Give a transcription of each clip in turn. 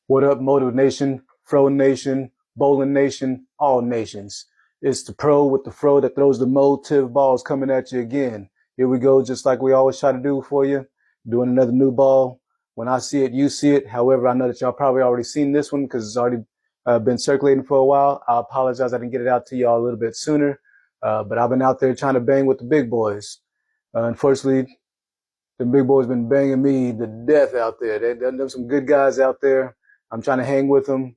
What up, Motive Nation, Fro Nation, Bowling Nation, all nations. It's the pro with the fro that throws the motive balls coming at you again. Here we go, just like we always try to do for you. Doing another new ball. When I see it, you see it. However, I know that y'all probably already seen this one because it's already been circulating for a while. I apologize I didn't get it out to y'all a little bit sooner. But I've been out there trying to bang with the big boys. Unfortunately, the big boys been banging me to death out there. There's some good guys out there. I'm trying to hang with them.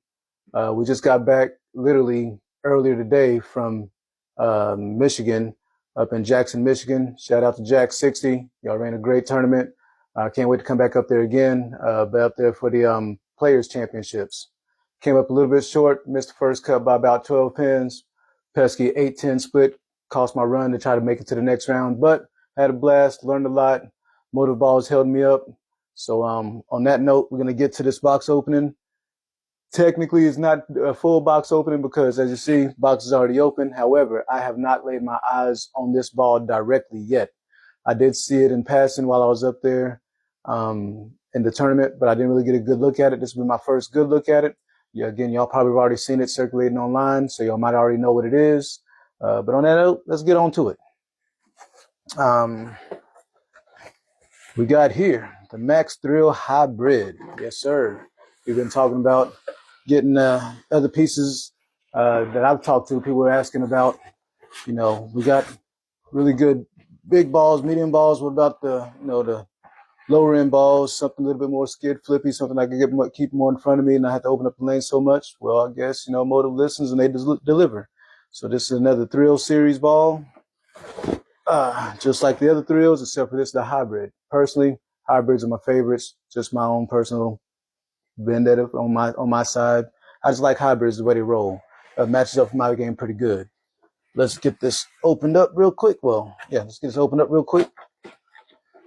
We just got back literally earlier today from Michigan, up in Jackson, Michigan. Shout out to Jack 60. Y'all ran a great tournament. I can't wait to come back up there again, but up there for the Players Championships. Came up a little bit short, missed the first cut by about 12 pins. Pesky 8-10 split, cost my run to try to make it to the next round, but had a blast, learned a lot. Motive balls held me up. So on that note, we're going to get to this box opening. Technically, it's not a full box opening because, as you see, box is already open. However, I have not laid my eyes on this ball directly yet. I did see it in passing while I was up there in the tournament, but I didn't really get a good look at it. This will be my first good look at it. Yeah, again, y'all probably have already seen it circulating online, so y'all might already know what it is. But on that note, let's get on to it. We got here the Max Thrill Hybrid. Yes, sir. We've been talking about getting other pieces that I've talked to. People were asking about, you know, we got really good big balls, medium balls. What about the, you know, the lower end balls, something a little bit more skid flippy, something I can keep more in front of me and not have to open up the lane so much? Well, I guess, you know, Motive listens and they deliver. So this is another Thrill Series ball. Just like the other thrills, except for this, the hybrid. Personally, hybrids are my favorites. Just my own personal vendetta on my side. I just like hybrids the way they roll. Matches up for my game pretty good. Let's get this opened up real quick. Well, yeah, let's get this opened up real quick.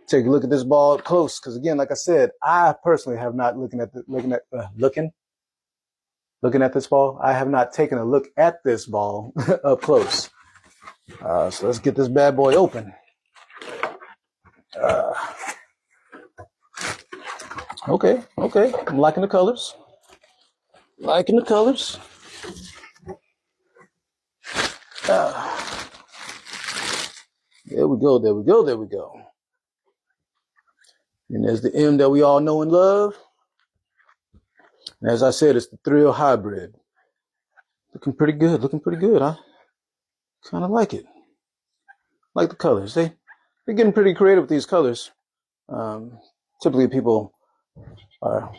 Take a look at this ball up close, because again, like I said, I personally have not looking at this ball. I have not taken a look at this ball up close. So let's get this bad boy open. Okay. I'm liking the colors. There we go. And there's the M that we all know and love. And as I said, it's the Thrill Hybrid. Looking pretty good. I kind of like it. Like the colors. They're getting pretty creative with these colors. Typically people are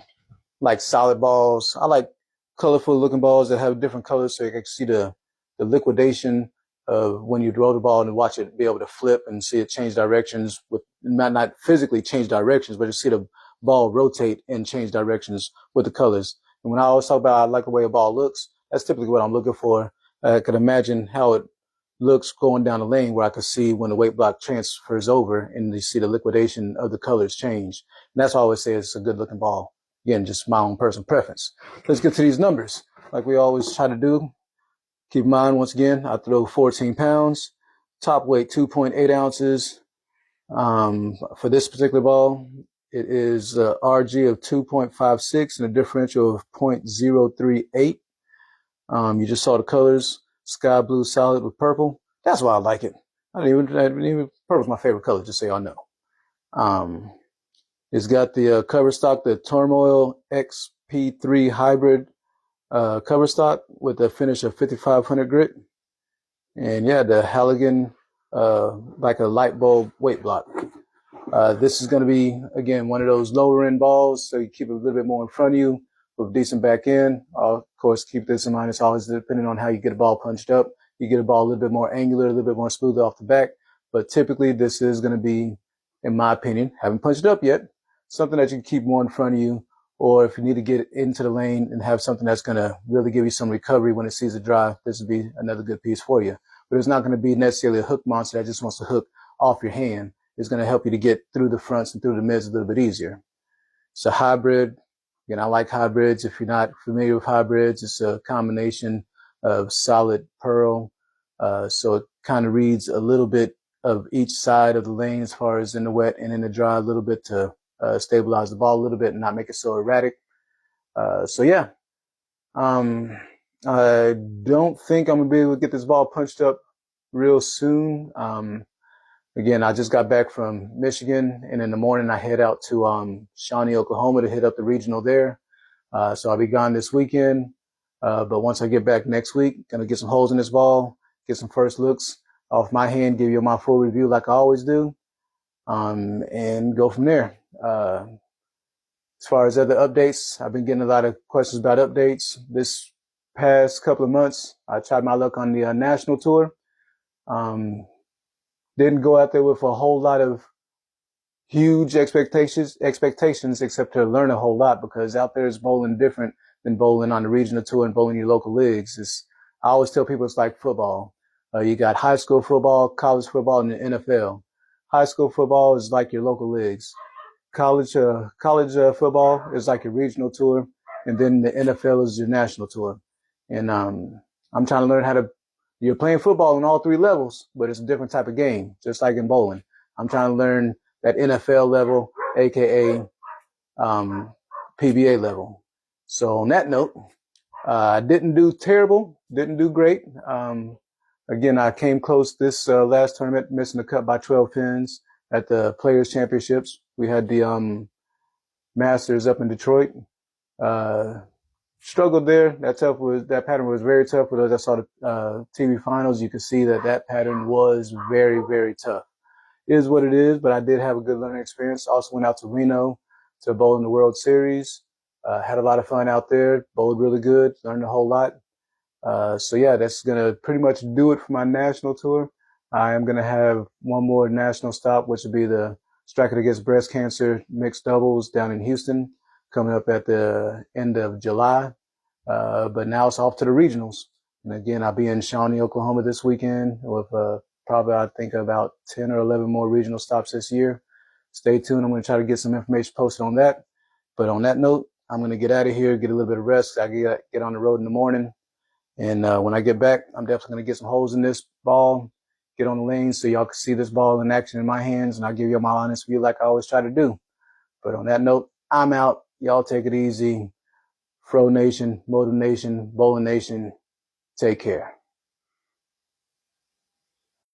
like solid balls. I like colorful looking balls that have different colors so you can see the liquidation of when you throw the ball and watch it be able to flip and see it change directions with not physically change directions, but you see the ball rotate and change directions with the colors. And when I always talk about I like the way a ball looks, that's typically what I'm looking for. I could imagine how it looks going down the lane where I could see when the weight block transfers over and you see the liquidation of the colors change. And that's why I always say it's a good looking ball. Again, just my own personal preference. Let's get to these numbers like we always try to do. Keep in mind, once again, I throw 14 pounds, top weight 2.8 ounces. For this particular ball, it is RG of 2.56 and a differential of 0.038. You just saw the colors, sky blue solid with purple. That's why I like it. I didn't even purple's my favorite color, just so y'all know. It's got the cover stock, the Turmoil XP3 hybrid cover stock with a finish of 5500 grit. And yeah, the Halligan, like a light bulb weight block. This is going to be, again, one of those lower end balls, so you keep it a little bit more in front of you with decent back end. Of course, keep this in mind. It's always depending on how you get a ball punched up. You get a ball a little bit more angular, a little bit more smooth off the back. But typically, this is going to be, in my opinion, haven't punched it up yet, something that you can keep more in front of you. Or if you need to get into the lane and have something that's going to really give you some recovery when it sees it dry, this would be another good piece for you. But it's not going to be necessarily a hook monster that just wants to hook off your hand. It's going to help you to get through the fronts and through the mids a little bit easier. It's a hybrid. Again, I like hybrids. If you're not familiar with hybrids, it's a combination of solid pearl. So it kind of reads a little bit of each side of the lane as far as in the wet and in the dry, a little bit to stabilize the ball a little bit and not make it so erratic. So yeah, I don't think I'm gonna be able to get this ball punched up real soon. Again, I just got back from Michigan, and in the morning I head out to Shawnee, Oklahoma to hit up the regional there. So I'll be gone this weekend. But once I get back next week, gonna get some holes in this ball, get some first looks off my hand, give you my full review like I always do, and go from there. As far as other updates, I've been getting a lot of questions about updates. This past couple of months, I tried my luck on the national tour. Didn't go out there with a whole lot of huge expectations except to learn a whole lot, because out there is bowling different than bowling on the regional tour and bowling your local leagues. I always tell people it's like football. You got high school football, college football, and the NFL. High school football is like your local leagues. College football is like your regional tour, and then the NFL is your national tour. And I'm trying to learn how to. You're playing football on all three levels, but it's a different type of game, just like in bowling. I'm trying to learn that NFL level, aka PBA level. So on that note, I didn't do terrible, didn't do great. Again, I came close this last tournament, missing the cut by 12 pins at the Players Championships. We had the Masters up in Detroit. Struggled there. That pattern was very tough. For those that saw the TV finals, you could see that pattern was very, very tough. It is what it is, but I did have a good learning experience. Also went out to Reno to bowl in the World Series. Had a lot of fun out there. Bowled really good. Learned a whole lot. So yeah, that's gonna pretty much do it for my national tour. I am gonna have one more national stop, which will be the Striking Against Breast Cancer mixed doubles down in Houston, coming up at the end of July. But now it's off to the regionals. And again, I'll be in Shawnee, Oklahoma this weekend with probably, I think, about 10 or 11 more regional stops this year. Stay tuned. I'm going to try to get some information posted on that. But on that note, I'm going to get out of here, get a little bit of rest. I get on the road in the morning. And when I get back, I'm definitely going to get some holes in this ball, get on the lane so y'all can see this ball in action in my hands. And I'll give you my honest view like I always try to do. But on that note, I'm out. Y'all take it easy. Fro Nation, Motiv Nation, Bowling Nation, take care.